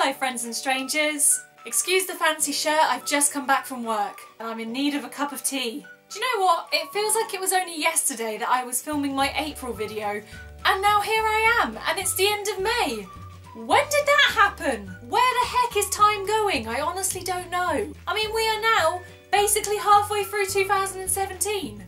Hello friends and strangers. Excuse the fancy shirt, I've just come back from work and I'm in need of a cup of tea. Do you know what? It feels like it was only yesterday that I was filming my April video and now here I am and it's the end of May. When did that happen? Where the heck is time going? I honestly don't know. I mean, we are now basically halfway through 2017.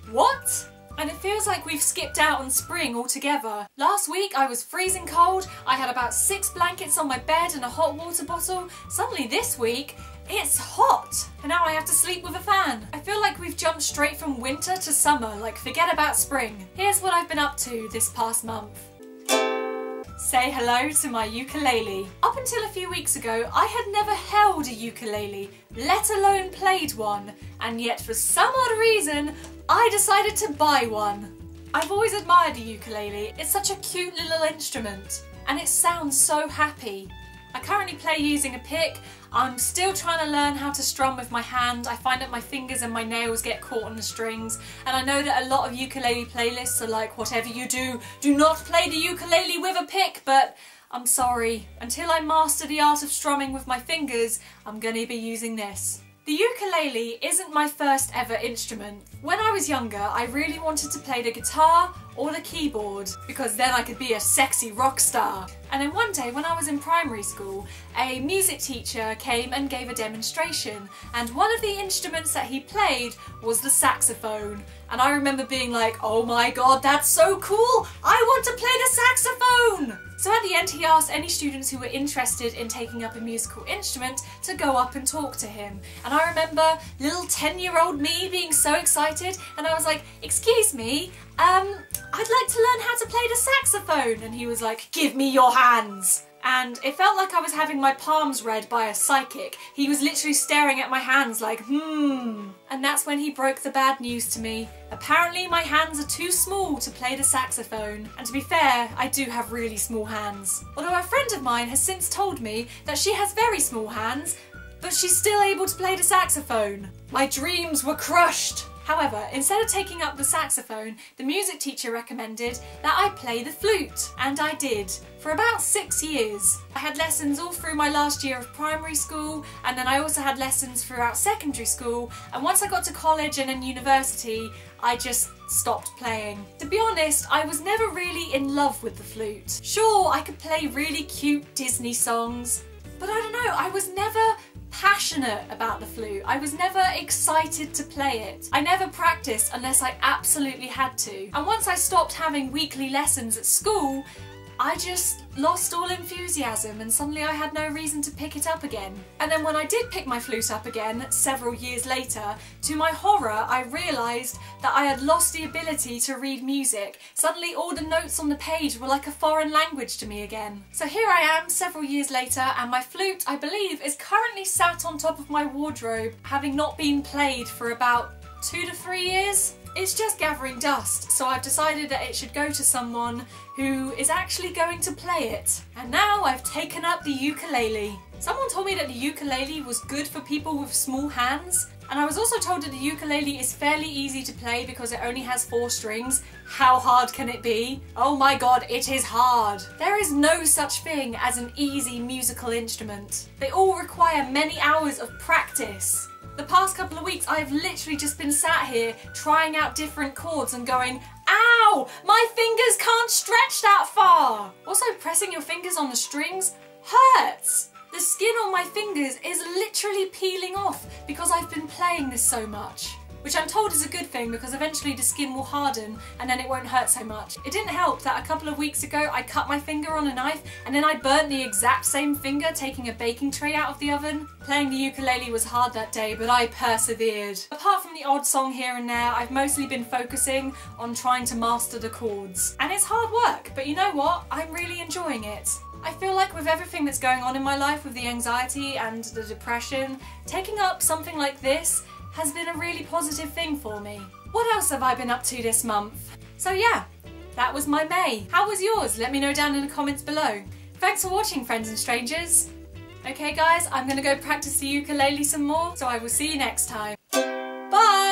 What? And it feels like we've skipped out on spring altogether. Last week I was freezing cold, I had about 6 blankets on my bed and a hot water bottle. Suddenly this week, it's hot! And now I have to sleep with a fan. I feel like we've jumped straight from winter to summer, like forget about spring. Here's what I've been up to this past month. Say hello to my ukulele. Up until a few weeks ago, I had never held a ukulele, let alone played one, and yet for some odd reason, I decided to buy one. I've always admired a ukulele. It's such a cute little instrument, and it sounds so happy. I currently play using a pick. I'm still trying to learn how to strum with my hand. I find that my fingers and my nails get caught on the strings, and I know that a lot of ukulele playlists are like, whatever you do, do not play the ukulele with a pick, but I'm sorry. Until I master the art of strumming with my fingers, I'm gonna be using this. The ukulele isn't my first ever instrument. When I was younger, I really wanted to play the guitar or the keyboard because then I could be a sexy rock star. And then one day when I was in primary school, a music teacher came and gave a demonstration, and one of the instruments that he played was the saxophone. And I remember being like, oh my god, that's so cool! I want to play the saxophone! So at the end he asked any students who were interested in taking up a musical instrument to go up and talk to him. And I remember little 10-year-old me being so excited, and I was like, excuse me, I'd like to learn how to play the saxophone. And he was like, give me your hands. And it felt like I was having my palms read by a psychic. He was literally staring at my hands like, And that's when he broke the bad news to me. Apparently my hands are too small to play the saxophone. And to be fair, I do have really small hands. Although a friend of mine has since told me that she has very small hands, but she's still able to play the saxophone. My dreams were crushed. However, instead of taking up the saxophone, the music teacher recommended that I play the flute, and I did, for about 6 years. I had lessons all through my last year of primary school, and then I also had lessons throughout secondary school, and once I got to college and then university, I just stopped playing. To be honest, I was never really in love with the flute. Sure, I could play really cute Disney songs, but I don't know, I was never passionate about the flute. I was never excited to play it. I never practiced unless I absolutely had to. And once I stopped having weekly lessons at school, I just lost all enthusiasm and suddenly I had no reason to pick it up again. And then when I did pick my flute up again several years later, to my horror I realised that I had lost the ability to read music. Suddenly all the notes on the page were like a foreign language to me again. So here I am several years later and my flute, I believe, is currently sat on top of my wardrobe, having not been played for about 2 to 3 years. It's just gathering dust, so I've decided that it should go to someone who is actually going to play it. And now I've taken up the ukulele. Someone told me that the ukulele was good for people with small hands, and I was also told that the ukulele is fairly easy to play because it only has 4 strings. How hard can it be? Oh my god, it is hard! There is no such thing as an easy musical instrument. They all require many hours of practice. The past couple of weeks I've literally just been sat here trying out different chords and going, ow! My fingers can't stretch that far! Also, pressing your fingers on the strings hurts! The skin on my fingers is literally peeling off because I've been playing this so much. Which I'm told is a good thing because eventually the skin will harden and then it won't hurt so much. It didn't help that a couple of weeks ago I cut my finger on a knife and then I burnt the exact same finger taking a baking tray out of the oven. Playing the ukulele was hard that day, but I persevered. Apart from the odd song here and there, I've mostly been focusing on trying to master the chords. And it's hard work, but you know what? I'm really enjoying it. I feel like with everything that's going on in my life, with the anxiety and the depression, taking up something like this has been a really positive thing for me. What else have I been up to this month? So yeah, that was my May. How was yours? Let me know down in the comments below. Thanks for watching, friends and strangers. Okay guys, I'm gonna go practice the ukulele some more, so I will see you next time. Bye!